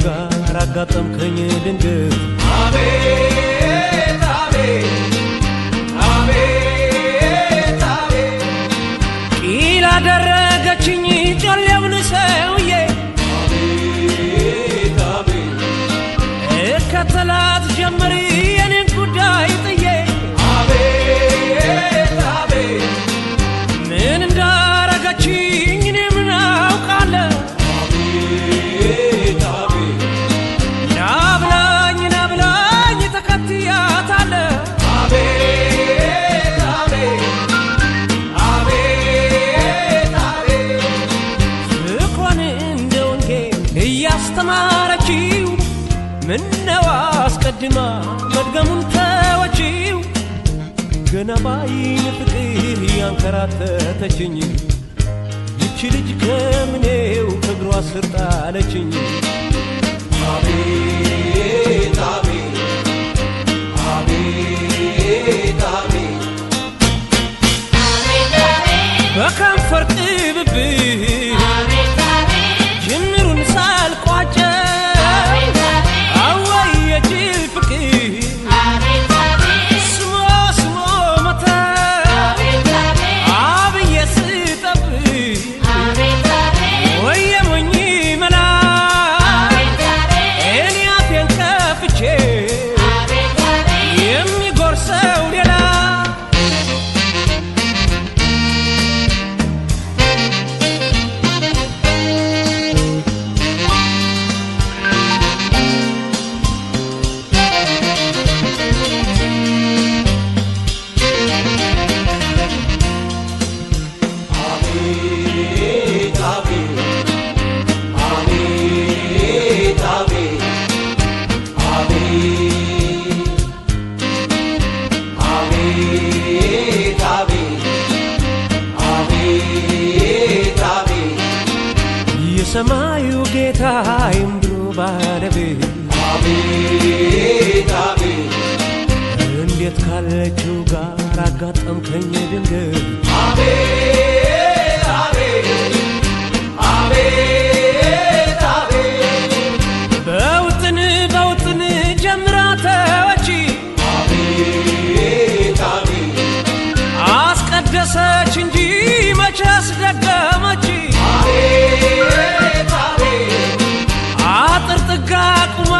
ጋር አጋጠምከኝ ድንገት አቤት አቤት አቤት አቤት ቂል አደረገችኝ ጨለምን ሰውዬ አቤት አቤት እከተላት ጀመር የኔን ጉዳይ ጥዬ አቤት አቤት ምን እንዳረገችኝ እኔ ምን አውቃለሁ አቤት አቤት ናብላኝ ተከትያታለሁ አቤት አቤት አቤት አቤት ፍቅሯን እንደ ወንጌል እያስተማረችው ምነው አስቀድማ መድገሙን ተወችው ገና ባይን ፍቅር ያንከራተተችኝ ይቺ ልጅ ከምኔው ከእግሯ ስር ጣለችኝ አቤት አቤት አቤት አቤት በከንፈር ቅብብር ጅምሩን ሳልቋጨው አወይ የጅል ፍቅር ስሞ መታ አብዬ ስጠብቅ ወይ የሞኝ መላ እኔ አፌን ከፍቼ የሚጎርሰው ሌላ አቤት አቤት አቤት አቤት አቤት አቤት አቤት የሰማዩ ጌታ የምድሩ ባለቤት አቤት አቤት እንዴት ካለችው ጋር አጋጠምከኝ ድንገት አቤት አቤት አቤት አቤት በውጥን ጀምራ ተወች አቤት አቤት አስቀደሰች እንጂ መቼ አስደገመች አቤት አቤት አጥር ጥጋ ቁማ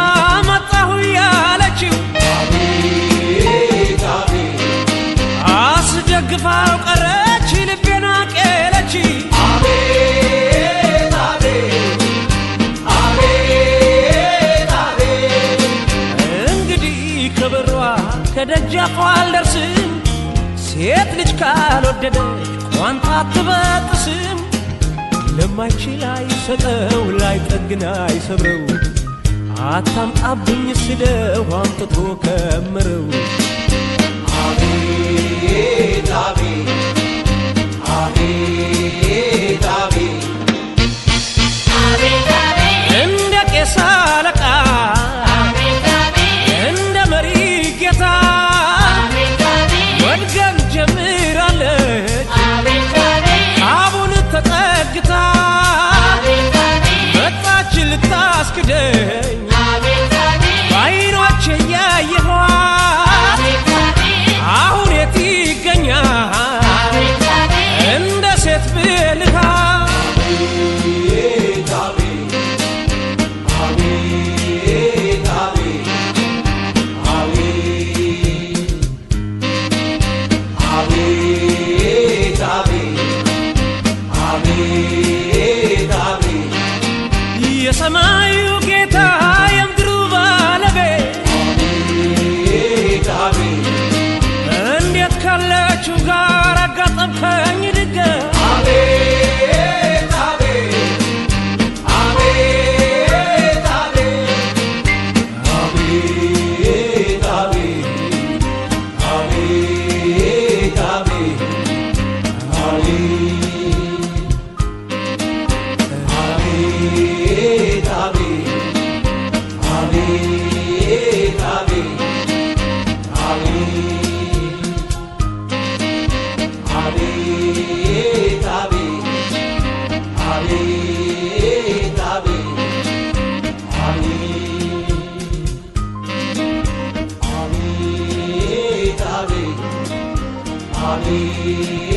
መጣሁ ያለችው አቤት አቤት አስደግፋው ቀረች ልቤን አቄለች አቤት አቤት አቤት አቤት እንግዲህ ከበሯ ከደጃፏ አልደርስም ሴት ልጅ ካልወደደች ቋንጣ አትበጥስም ለማይችል አይሰጠው ላይጠግን አይሰብረው አታምጣብኝ ስለው አምጥቶ ከምረው አቤት አቤት አቤት አቤት እንደ ቄስ አለቃ እንደ መሪ ጌታ ወድገም ጀምራለች አቡን ተጠግታ መጣች ልታስክደኝ በዓይኖቼ እያየኋት አሁን የት ይገኛል እንደ ሴት ብልሃ አቤት አቤት አቤት አቤት አቤት አቤት አቤት የሰማዩ ጌታ የምድሩ ባለቤት አቤት አቤት እንዴት ካለችው ጋር አጋጠምከኝ ድንገት አቤት አቤት አቤት አቤት አቤት አቤት አቤት አቤት አቤት አቤት